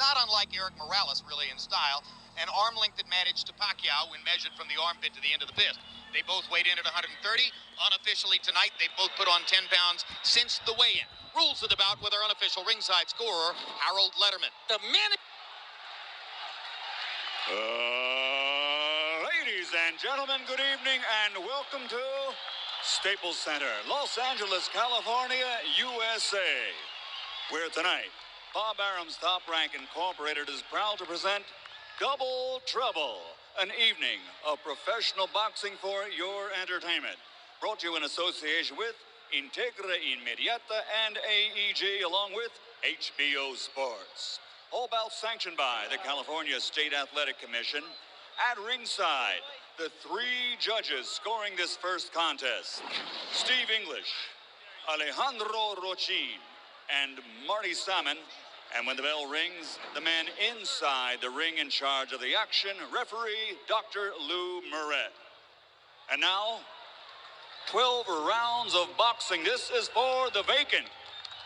not unlike Eric Morales, really, in style. An arm length advantage to Pacquiao when measured from the armpit to the end of the fist. They both weighed in at 130. Unofficially tonight, they both put on 10 pounds since the weigh-in. Rules of the bout with our unofficial ringside scorer, Harold Letterman. The minute. Ladies and gentlemen, good evening and welcome to Staples Center, Los Angeles, California, USA, where tonight, Bob Arum's Top Rank Incorporated is proud to present Double Trouble, an evening of professional boxing for your entertainment. Brought to you in association with Integra Inmediata and AEG, along with HBO Sports. All bouts sanctioned by the California State Athletic Commission. At ringside, the three judges scoring this first contest: Steve English, Alejandro Rochin, and Marty Salmon. And when the bell rings, the man inside the ring in charge of the action, referee Dr. Lou Moret. And now, 12 rounds of boxing. This is for the vacant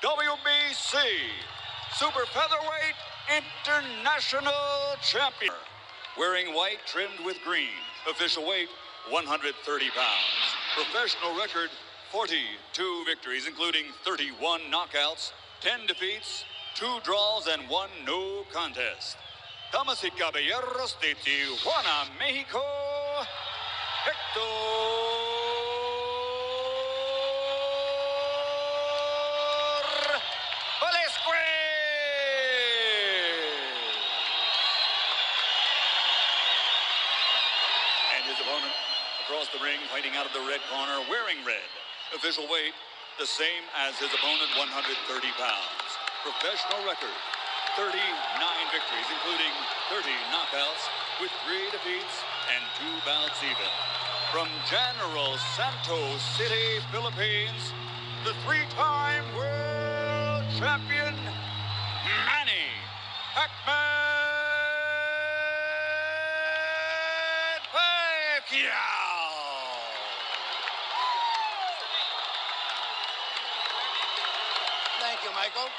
WBC Super Featherweight International Champion. Wearing white trimmed with green. Official weight, 130 pounds. Professional record, 42 victories, including 31 knockouts, 10 defeats, 2 draws, and 1 no contest. Damas y caballeros de Tijuana, Mexico, Hector Velazquez. And his opponent across the ring, fighting out of the red corner, wearing red. Official weight, the same as his opponent, 130 pounds. Professional record, 39 victories, including 30 knockouts, with 3 defeats and 2 bouts even. From General Santos City, Philippines, the 3-time world champion, Manny Pacquiao. Thank you, Michael.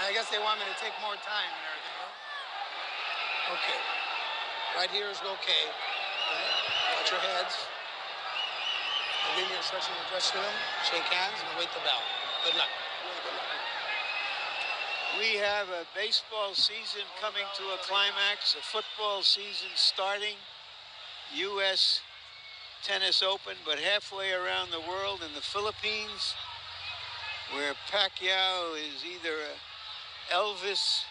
I guess they want me to take more time and everything, huh? Okay. Right here is okay. Right. Watch your heads. I'll give you instruction to address to them, shake hands, and await the bell. Good luck. We have a baseball season coming to a climax, a football season starting, U.S. Tennis Open, but halfway around the world in the Philippines, where Pacquiao is either Elvis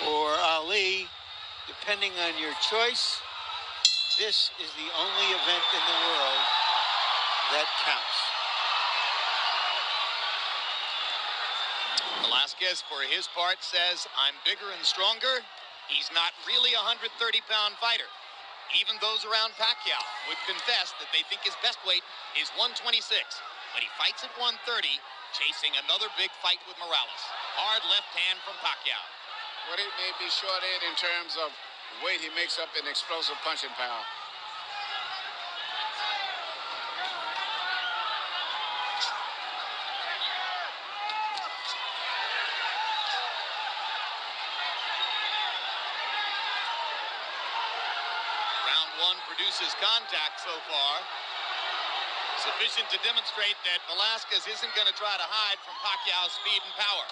or Ali, depending on your choice. This is the only event in the world that counts. Velazquez, for his part, says, I'm bigger and stronger. He's not really a 130-pound fighter. Even those around Pacquiao would confess that they think his best weight is 126. But he fights at 130, chasing another big fight with Morales. Hard left hand from Pacquiao. What it may be short in terms of weight, he makes up in explosive punching power. Round 1 produces contact so far. Sufficient to demonstrate that Velazquez isn't going to try to hide from Pacquiao's speed and power.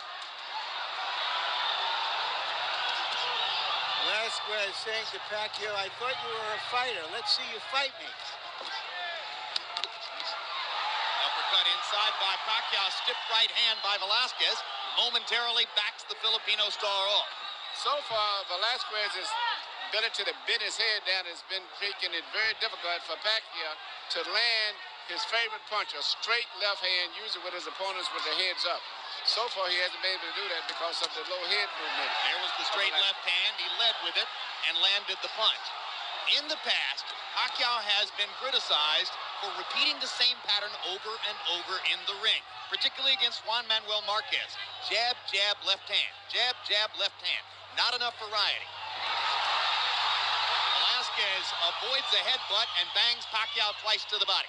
Velazquez saying to Pacquiao, I thought you were a fighter. Let's see you fight me. Uppercut inside by Pacquiao. Stiff right hand by Velazquez. Momentarily backs the Filipino star off. So far, Velazquez's ability to bend his head down has been making it very difficult for Pacquiao to land his favorite punch, a straight left hand, usually with his opponents with their heads up. So far, he hasn't been able to do that because of the low head movement. There was the straight left hand. He led with it and landed the punch. In the past, Pacquiao has been criticized for repeating the same pattern over and over in the ring, particularly against Juan Manuel Marquez. Jab, jab, left hand. Jab, jab, left hand. Not enough variety. avoids a headbutt and bangs Pacquiao twice to the body.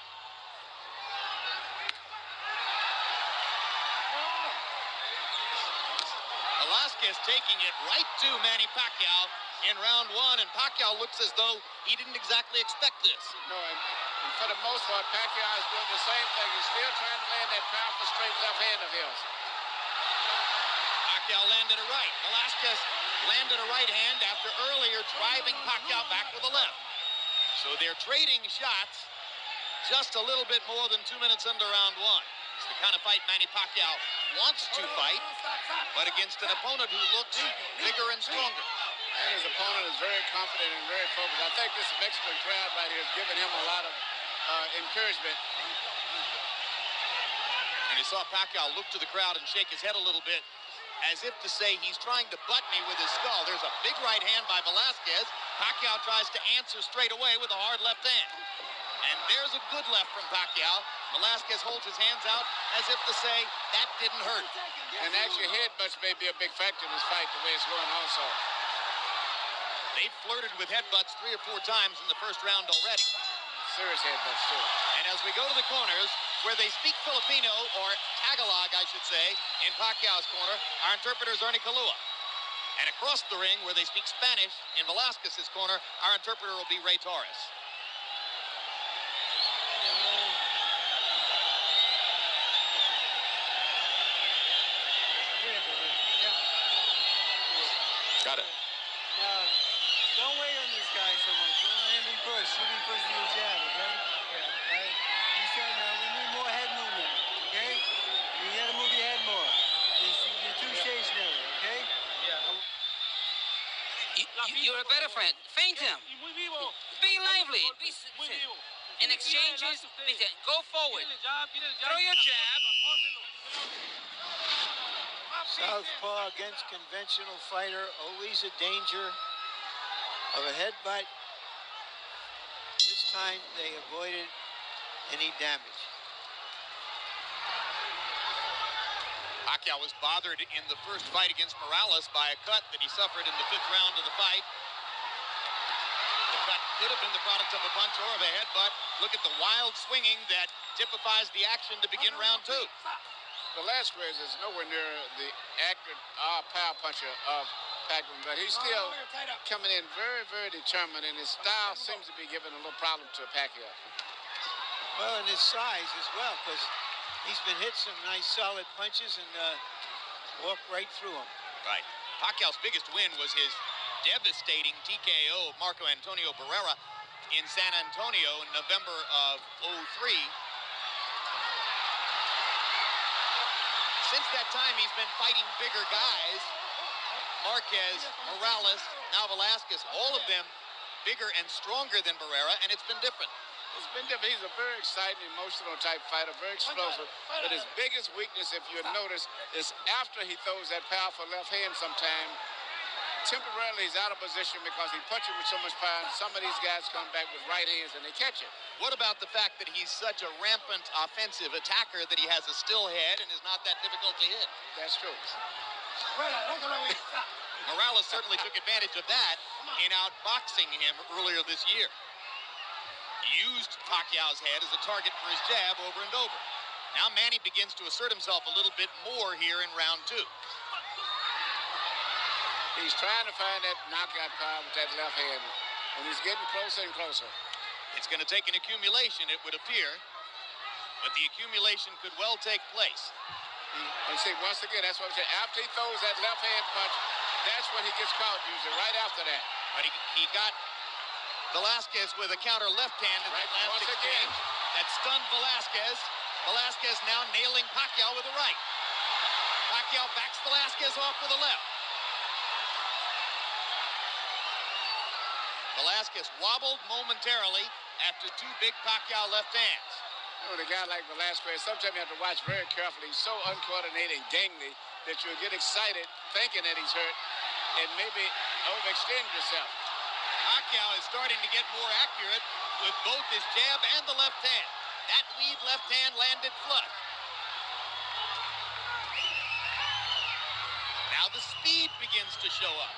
Velazquez taking it right to Manny Pacquiao in round one, and Pacquiao looks as though he didn't exactly expect this. No, and for the most part, Pacquiao is doing the same thing. He's still trying to land that powerful straight left hand of his. Pacquiao landed a right. Velazquez landed a right hand after earlier driving Pacquiao back with a left. So they're trading shots just a little bit more than 2 minutes into round one. It's the kind of fight Manny Pacquiao wants to fight, but against an opponent who looks bigger and stronger. And his opponent is very confident and very focused. I think this Mexican crowd right here is giving him a lot of encouragement. And you saw Pacquiao look to the crowd and shake his head a little bit, as if to say he's trying to butt me with his skull. There's a big right hand by Velazquez. Pacquiao tries to answer straight away with a hard left hand. And there's a good left from Pacquiao. Velazquez holds his hands out as if to say, that didn't hurt. And actually, headbutts may be a big factor in this fight, the way it's going also. They've flirted with headbutts 3 or 4 times in the first round already. Serious headbutts, too. And as we go to the corners, where they speak Filipino, or Tagalog, I should say, in Pacquiao's corner, our interpreter is Ernie Kalua. And across the ring, where they speak Spanish, in Velazquez's corner, our interpreter will be Ray Torres. Got it. Now, don't wait on this guy so much. Don't let him be pushed. You be pushing your jab, okay? Yeah. Right? He said, now we need more head movement, okay? You gotta move your head more. You're too stationary, okay? You're a better friend. Feint him. Be lively. In exchanges, go forward. Throw your jab. Southpaw against conventional fighter, always a danger of a headbutt. This time they avoided any damage. Pacquiao was bothered in the first fight against Morales by a cut that he suffered in the 5th round of the fight. The cut could have been the product of a punch or of a headbutt. Look at the wild swinging that typifies the action to begin round 2. Velazquez is nowhere near the accurate power puncher of Pacquiao, but he's still coming in very, very determined, and his style seems to be giving a little problem to Pacquiao. Well, and his size as well, because he's been hit some nice solid punches and walked right through them. Right. Pacquiao's biggest win was his devastating TKO of Marco Antonio Barrera in San Antonio in November of '03. Since that time, he's been fighting bigger guys. Marquez, Morales, now Velazquez, all of them bigger and stronger than Barrera, and it's been different. It's been different. He's a very exciting, emotional type fighter, very explosive. But his biggest weakness, if you notice, is after he throws that powerful left hand sometime, temporarily he's out of position because he punches with so much power, and some of these guys come back with right hands and they catch it. What about the fact that he's such a rampant offensive attacker that he has a still head and is not that difficult to hit? That's true. Morales certainly took advantage of that in outboxing him earlier this year. Used Pacquiao's head as a target for his jab over and over. Now Manny begins to assert himself a little bit more here in round 2. He's trying to find that knockout power with that left hand, and he's getting closer and closer. It's going to take an accumulation, it would appear, but the accumulation could well take place. And see, once again, that's what I'm saying. After he throws that left hand punch, that's when he gets caught usually, right after that. But he got Velazquez with a counter left hand in that last exchange. That stunned Velazquez. Velazquez now nailing Pacquiao with a right. Pacquiao backs Velazquez off with a left. Velazquez wobbled momentarily after 2 big Pacquiao left hands. You know, with a guy like Velazquez, sometimes you have to watch very carefully. He's so uncoordinated and gangly that you'll get excited thinking that he's hurt and maybe overextend yourself. Pacquiao is starting to get more accurate with both his jab and the left hand. That lead left hand landed flush. Now the speed begins to show up.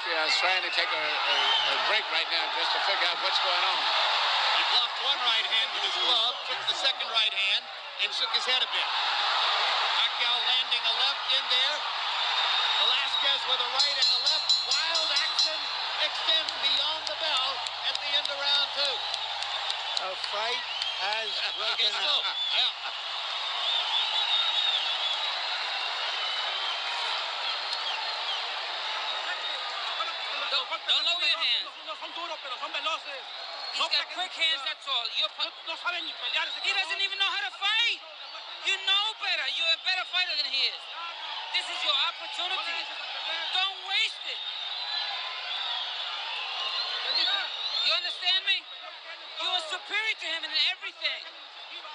Pacquiao is trying to take a break right now just to figure out what's going on. He blocked one right hand with his glove, took the second right hand, and shook his head a bit. Pacquiao landing a left in there. Velazquez with a right and a left. Wild action extends beyond the bell at the end of round two. A fight has broken out. Yeah. Don't lower your hands. He's got quick hands, that's all. He doesn't even know how to fight. You know better. You're a better fighter than he is. This is your opportunity. Don't waste it. You understand me? You are superior to him in everything.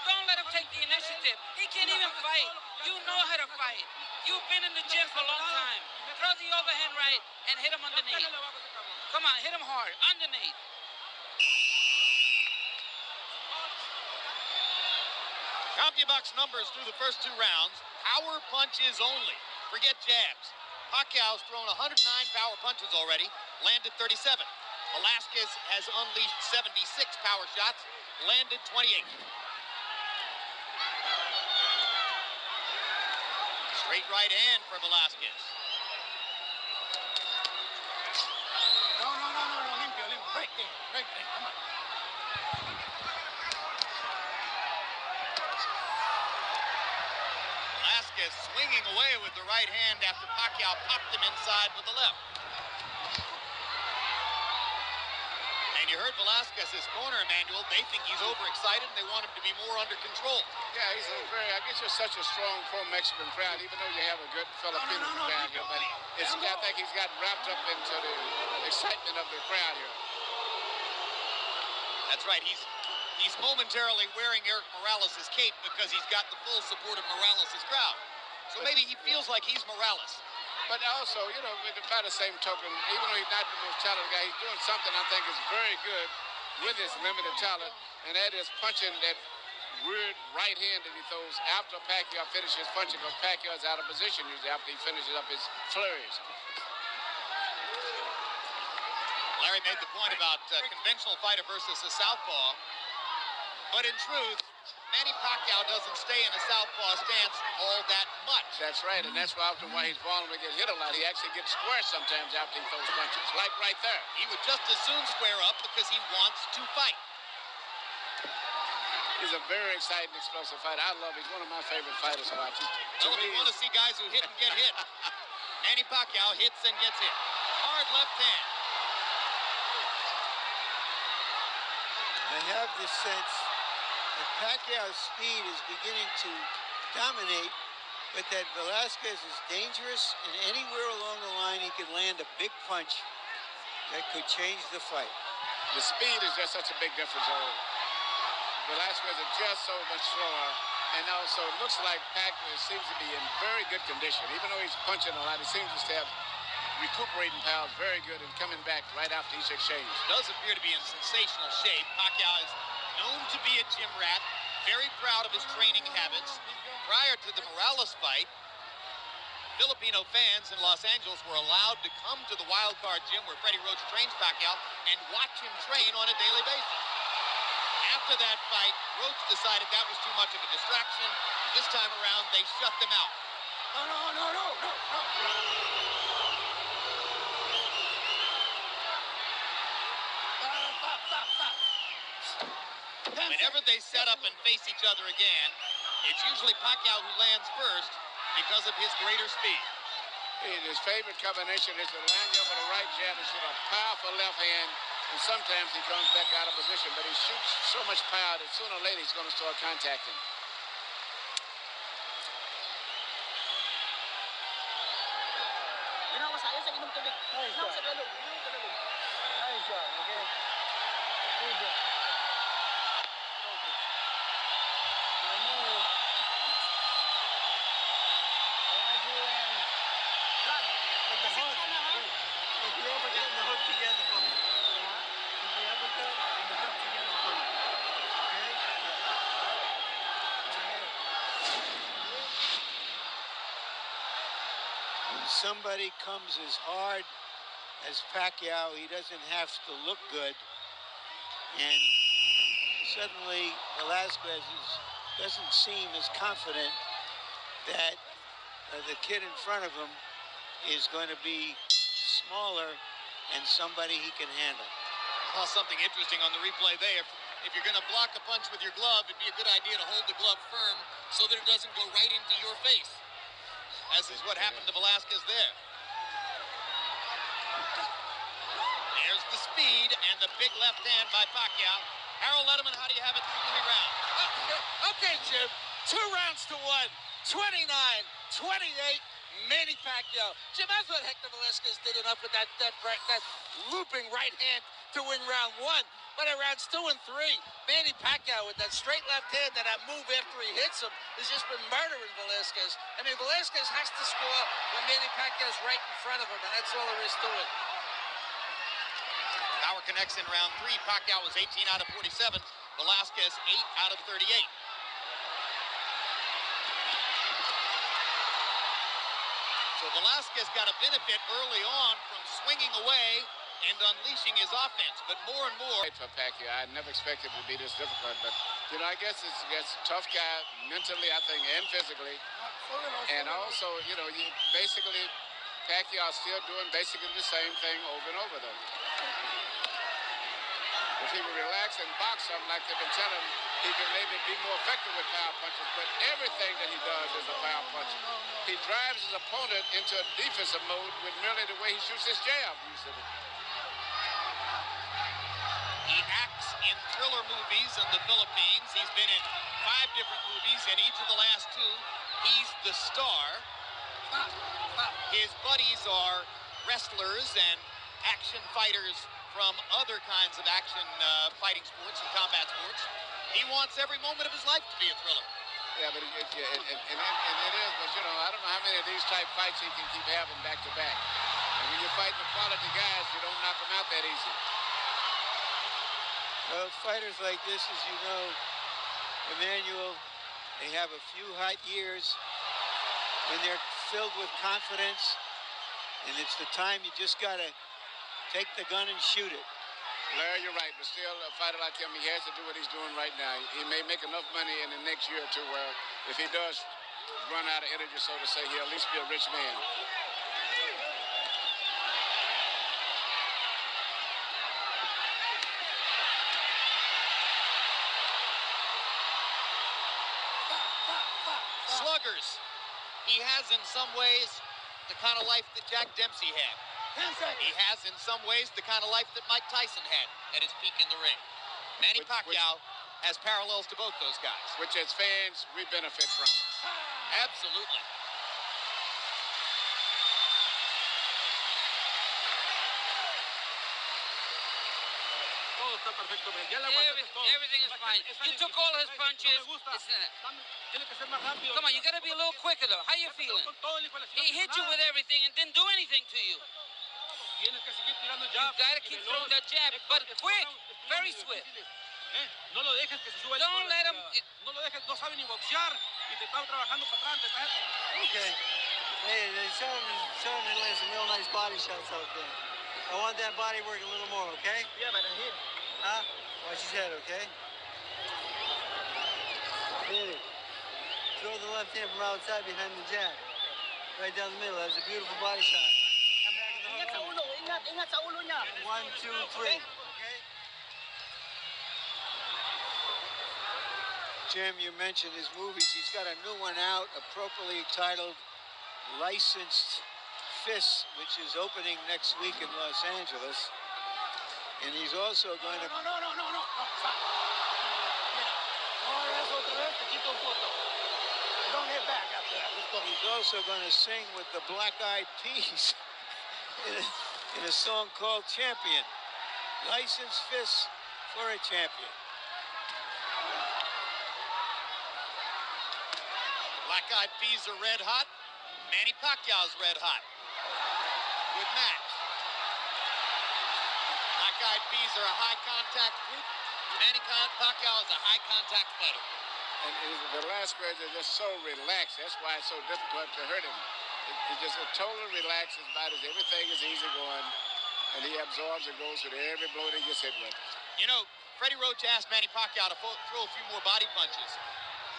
Don't let him take the initiative. He can't even fight. You know how to fight. You've been in the gym for a long time. Throw the overhand right and hit him underneath. Come on, hit him hard. Underneath. CompuBox numbers through the first two rounds. Power punches only. Forget jabs. Pacquiao's thrown 109 power punches already, landed 37. Velazquez has unleashed 76 power shots, landed 28. Straight right hand for Velazquez. No, limpio. Break thing, come on. Velazquez swinging away with the right hand after Pacquiao popped him inside with the left. And you heard Velazquez's corner, Emmanuel. They think he's overexcited and they want him to be more under control. Yeah, he's I guess you're such a strong pro-Mexican crowd, even though you have a good Filipino crowd here. But I think he's got wrapped up into the excitement of the crowd here. That's right. He's momentarily wearing Eric Morales' cape because he's got the full support of Morales' crowd. So maybe he feels like he's Morales. But also, you know, by the same token, even though he's not the most talented guy, he's doing something I think is very good with his limited talent, and that is punching that weird right hand that he throws after Pacquiao finishes punching, because Pacquiao is out of position usually after he finishes up his flurries. Larry made the point about conventional fighter versus a southpaw, but in truth, Manny Pacquiao doesn't stay in a southpaw stance all that much. That's right, and that's why often why he's vulnerable to get hit a lot. He actually gets square sometimes after he throws punches, like right there. He would just as soon square up because he wants to fight. He's a very exciting, explosive fighter. I love him. He's one of my favorite fighters to watch. Well, if you want to see guys who hit and get hit, Manny Pacquiao hits and gets hit. Hard left hand. I have this sense that Pacquiao's speed is beginning to dominate, but that Velazquez is dangerous, and anywhere along the line he can land a big punch that could change the fight. The speed is just such a big difference. Velazquez is just so much slower, and also it looks like Pacquiao seems to be in very good condition. Even though he's punching a lot, he seems to have recuperating powers very good and coming back right after each exchange. Does appear to be in sensational shape. Pacquiao is known to be a gym rat, very proud of his training habits. Prior to the Morales fight, Filipino fans in Los Angeles were allowed to come to the Wild Card gym where Freddie Roach trains Pacquiao and watch him train on a daily basis. After that fight, Roach decided that was too much of a distraction. This time around, they shut them out. No. Stop. Whenever they set up and face each other again, it's usually Pacquiao who lands first because of his greater speed. His favorite combination is to land you up with a right jab and shoot a powerful left hand, and sometimes he comes back out of position, but he shoots so much power that sooner or later he's going to start contacting. Somebody comes as hard as Pacquiao. He doesn't have to look good. And suddenly Velazquez doesn't seem as confident that the kid in front of him is going to be smaller and somebody he can handle. Saw something interesting on the replay there. If you're going to block a punch with your glove, it'd be a good idea to hold the glove firm so that it doesn't go right into your face, as is what happened to Velazquez there. There's the speed and the big left hand by Pacquiao. Harold Letterman, how do you have it through 3 rounds? Okay, Jim. 2 rounds to 1. 29-28. Manny Pacquiao. Jim, that's what Hector Velazquez did enough with that looping right hand to win round 1. But at rounds 2 and 3, Manny Pacquiao with that straight left hand and that move after he hits him has just been murdering Velazquez. I mean, Velazquez has to score when Manny Pacquiao's right in front of him, and that's all there is to it. Power connects in round 3. Pacquiao was 18 out of 47. Velazquez 8 out of 38. So Velazquez got a benefit early on from swinging away and unleashing his offense, but more and more. For Pacquiao, I never expected it to be this difficult, but you know, I guess it's a tough guy mentally, I think, and physically, and also, you know, basically Pacquiao still doing basically the same thing over and over, though. If he would relax and box something like they've been telling him, he can maybe be more effective with power punches, but everything that he does is a power punch. He drives his opponent into a defensive mode with merely the way he shoots his jab, usually. He acts in thriller movies in the Philippines. He's been in 5 different movies, and each of the last 2, he's the star. His buddies are wrestlers and action fighters from other kinds of action fighting sports and combat sports. He wants every moment of his life to be a thriller. Yeah, but it is, but you know, I don't know how many of these type fights he can keep having back to back. And when you're fighting the quality guys, you don't knock them out that easy. Well, fighters like this, as you know, Emmanuel, they have a few hot years when they're filled with confidence, and it's the time you just got to take the gun and shoot it. Larry, you're right, but still, a fighter like him, he has to do what he's doing right now. He may make enough money in the next year or 2 where if he does run out of energy, so to say, he'll at least be a rich man. Sluggers. He has in some ways the kind of life that Jack Dempsey had. He has in some ways the kind of life that Mike Tyson had at his peak in the ring. Manny Pacquiao has parallels to both those guys. Which as fans, we benefit from. Absolutely. Everything is fine. You took all his punches. Come on, you got to be a little quicker, though. How you feeling? He hit you with everything and didn't do anything to you. You got to keep throwing that jab, but quick, very swift. Don't let him. Okay. Hey, they showed him to land some real nice body shots out there. I want that body work a little more, okay? Yeah, but hit. Huh? Watch his head, okay? Hit it. Throw the left hand from outside behind the jab. Right down the middle. That's a beautiful body shot. Come back in the hook. Ingat sa ulo niya. 1, 2, 3. Okay? Jim, you mentioned his movies. He's got a new one out, appropriately titled Licensed Fists, which is opening next week in Los Angeles. And he's also going to... No. Don't hit back after that. Let's go. He's also going to sing with the Black Eyed Peas in a song called Champion. Licensed Fists for a Champion. Black Eyed Peas are red hot. Manny Pacquiao's red hot. Good match. Black Eyed Peas are a high contact group. Manny Pacquiao is a high contact fighter. And the last squares are just so relaxed. That's why it's so difficult to hurt him. It's just a total relaxed. His body's, everything is easy going. and he absorbs and goes with every blow that he gets hit with. You know, Freddie Roach asked Manny Pacquiao to throw a few more body punches.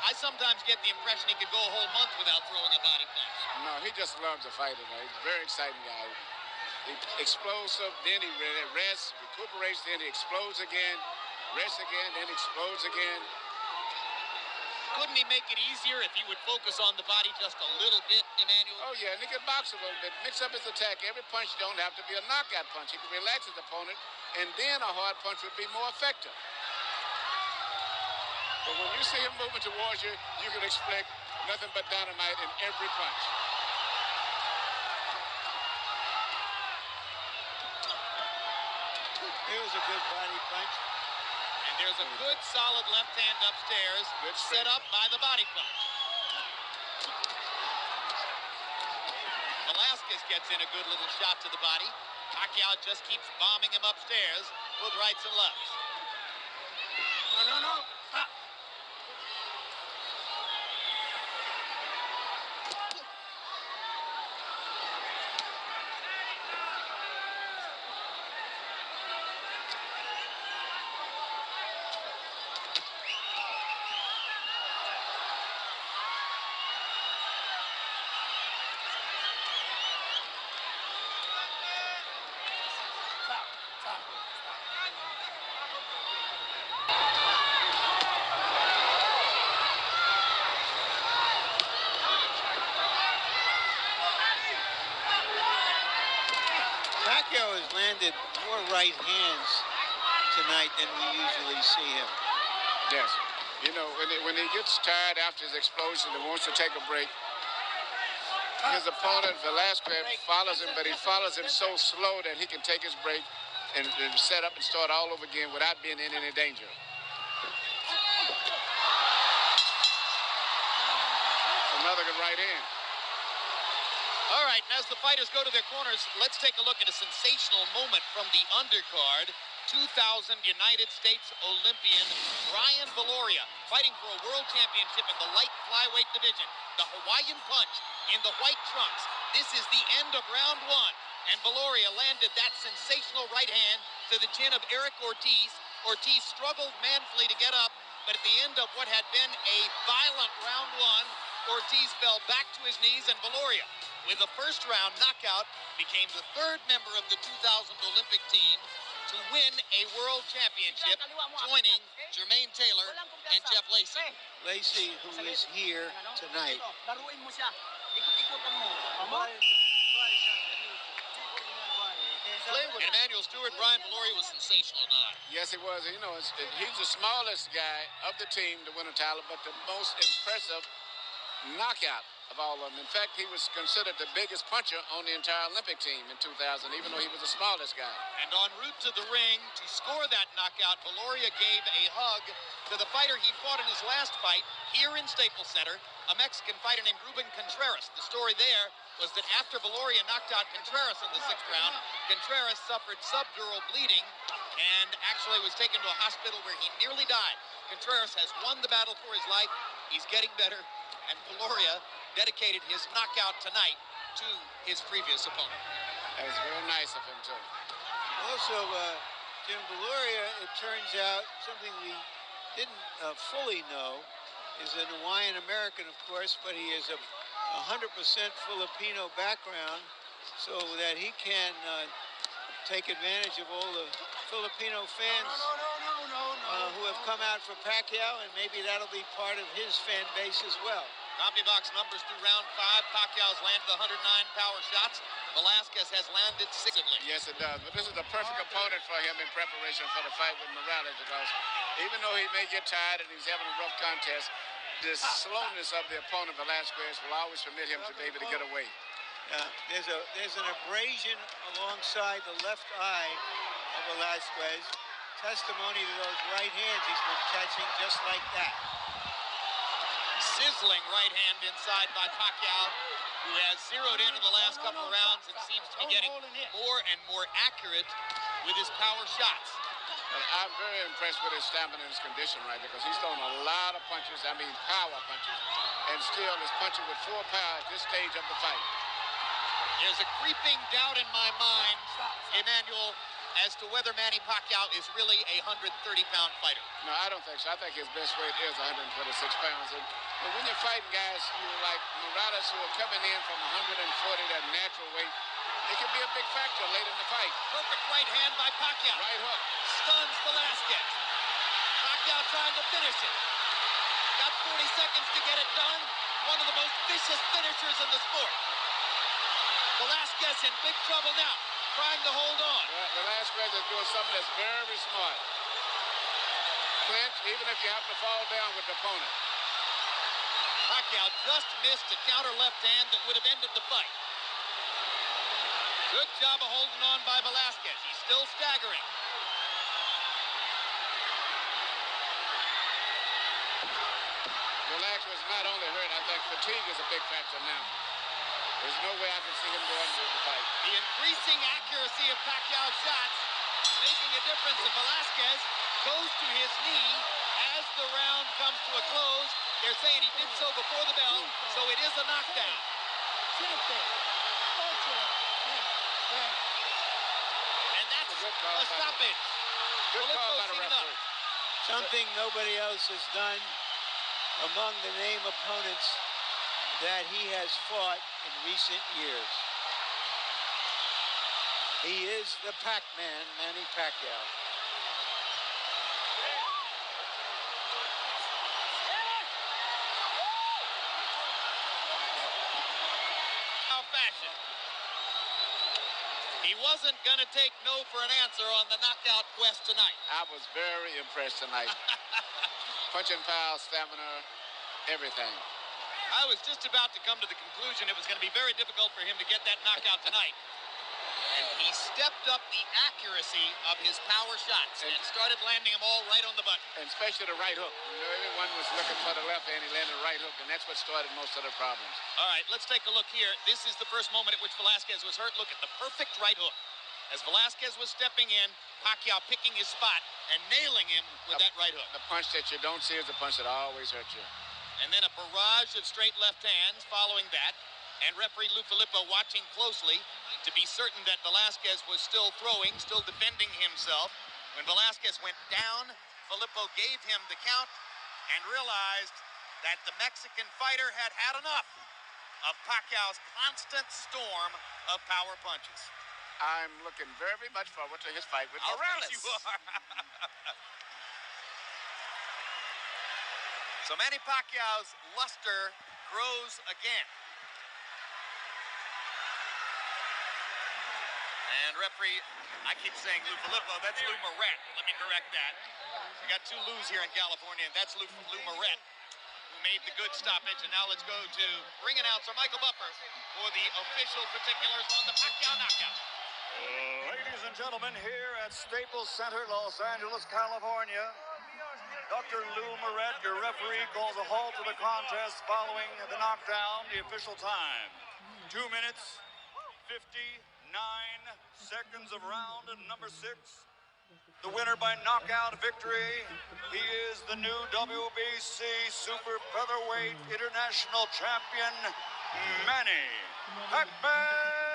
I sometimes get the impression he could go a whole month without throwing a body punch. No, he just loves to fight. He's a very exciting guy. He explosive, then he rests, recuperates, then he explodes again, rests again, then explodes again. Couldn't he make it easier if he would focus on the body just a little bit, Emmanuel? Oh, yeah, and he could box a little bit, mix up his attack. Every punch don't have to be a knockout punch. He can relax his opponent, and then a hard punch would be more effective. But when you see him moving towards you, you can expect nothing but dynamite in every punch. Here was a good body punch. And there's a good, solid left hand upstairs, set up by the body punch. Velazquez gets in a good little shot to the body. Pacquiao just keeps bombing him upstairs with rights and lefts. No. Stop. Pacquiao has landed more right hands tonight than we usually see him. Yes. You know, when he gets tired after his explosion and wants to take a break, his opponent, Velazquez, follows him, but he follows him so slow that he can take his break and set up and start all over again without being in any danger. Another good right hand. All right, and as the fighters go to their corners, let's take a look at a sensational moment from the undercard. 2000 United States Olympian Brian Viloria fighting for a world championship in the light flyweight division. The Hawaiian punch in the white trunks. This is the end of round one, and Viloria landed that sensational right hand to the chin of Eric Ortiz. Ortiz struggled manfully to get up, but at the end of what had been a violent round one, Ortiz fell back to his knees, and Viloria, with a first-round knockout, became the third member of the 2000 Olympic team to win a world championship, joining Jermaine Taylor and Jeff Lacey. Lacey, who is here tonight. And Emmanuel Stewart, Brian Viloria was sensational tonight. Yes, he was. You know, he's the smallest guy of the team to win a title, but the most impressive knockout of all of them. In fact, he was considered the biggest puncher on the entire Olympic team in 2000, even though he was the smallest guy. And en route to the ring to score that knockout, Viloria gave a hug to the fighter he fought in his last fight here in Staples Center, a Mexican fighter named Ruben Contreras. The story there was that after Viloria knocked out Contreras in the 6th round, Contreras suffered subdural bleeding and actually was taken to a hospital where he nearly died. Contreras has won the battle for his life. He's getting better, and Viloria dedicated his knockout tonight to his previous opponent. That was very nice of him, too. Also, Jim Viloria, it turns out, something we didn't fully know, is an Hawaiian American, of course, but he is a 100% Filipino background, so that he can take advantage of all the Filipino fans who have come out for Pacquiao, and maybe that'll be part of his fan base as well. CompuBox numbers through round 5. Pacquiao's landed 109 power shots. Velazquez has landed 6. Yes, it does. But this is a perfect opponent for him in preparation for the fight with Morales, because even though he may get tired and he's having a rough contest, the slowness of the opponent, Velazquez, will always permit him to be able to get away. There's an abrasion alongside the left eye of Velazquez. Testimony to those right hands he's been catching just like that. Sizzling right hand inside by Pacquiao, who has zeroed in the last couple of rounds and seems to be getting more and more accurate with his power shots. But I'm very impressed with his stamina and his condition right there, because he's thrown a lot of punches, I mean power punches, and still is punching with full power at this stage of the fight. There's a creeping doubt in my mind, Emmanuel, as to whether Manny Pacquiao is really a 130-pound fighter. No, I don't think so. I think his best weight is 126 pounds. And when you're fighting guys like Morales who are coming in from 140, that natural weight, it can be a big factor late in the fight. Perfect right hand by Pacquiao. Right hook. Stuns Velazquez. Pacquiao trying to finish it. Got 40 seconds to get it done. One of the most vicious finishers in the sport. Velazquez in big trouble now, trying to hold on. Velazquez is doing something that's very smart. Clinch, even if you have to fall down with the opponent. Pacquiao just missed a counter left hand that would have ended the fight. Good job of holding on by Velazquez. He's still staggering. Velazquez is not only hurt, I think fatigue is a big factor now. There's no way I can see him go under the fight. The increasing accuracy of Pacquiao's shots making a difference, and Velazquez goes to his knee as the round comes to a close. They're saying he did so before the bell, so it is a knockdown. And that's a stoppage. Good call by the Filippo's referee. Something nobody else has done among the name opponents that he has fought in recent years. He is the Pac-Man, Manny Pacquiao. Fashion. He wasn't going to take no for an answer on the knockout quest tonight. I was very impressed tonight. Punching power, stamina, everything. I was just about to come to the conclusion it was going to be very difficult for him to get that knockout tonight. And he stepped up the accuracy of his power shots and started landing them all right on the button. And especially the right hook. You know, everyone was looking for the left hand. He landed the right hook, and that's what started most of the problems. All right, let's take a look here. This is the first moment at which Velazquez was hurt. Look at the perfect right hook. As Velazquez was stepping in, Pacquiao picking his spot and nailing him with that right hook. The punch that you don't see is the punch that always hurts you. And then a barrage of straight left hands following that. And referee Lou Filippo watching closely to be certain that Velazquez was still throwing, still defending himself. When Velazquez went down, Filippo gave him the count and realized that the Mexican fighter had had enough of Pacquiao's constant storm of power punches. I'm looking very much forward to his fight with Morales. You are. So Manny Pacquiao's luster grows again. And referee, I keep saying Lou Filippo, that's Lou Moret. Let me correct that. We got two Lou's here in California, and that's Lou Moret, who made the good stoppage. And now let's go to ring announcer Michael Buffer for the official particulars on the Pacquiao knockout. Ladies and gentlemen, here at Staples Center, Los Angeles, California, Dr. Lou Moret, your referee, calls a halt to the contest following the knockdown. The official time, 2 minutes, 59 seconds of round number 6. The winner by knockout victory. He is the new WBC Super Featherweight International Champion, Manny Pacquiao.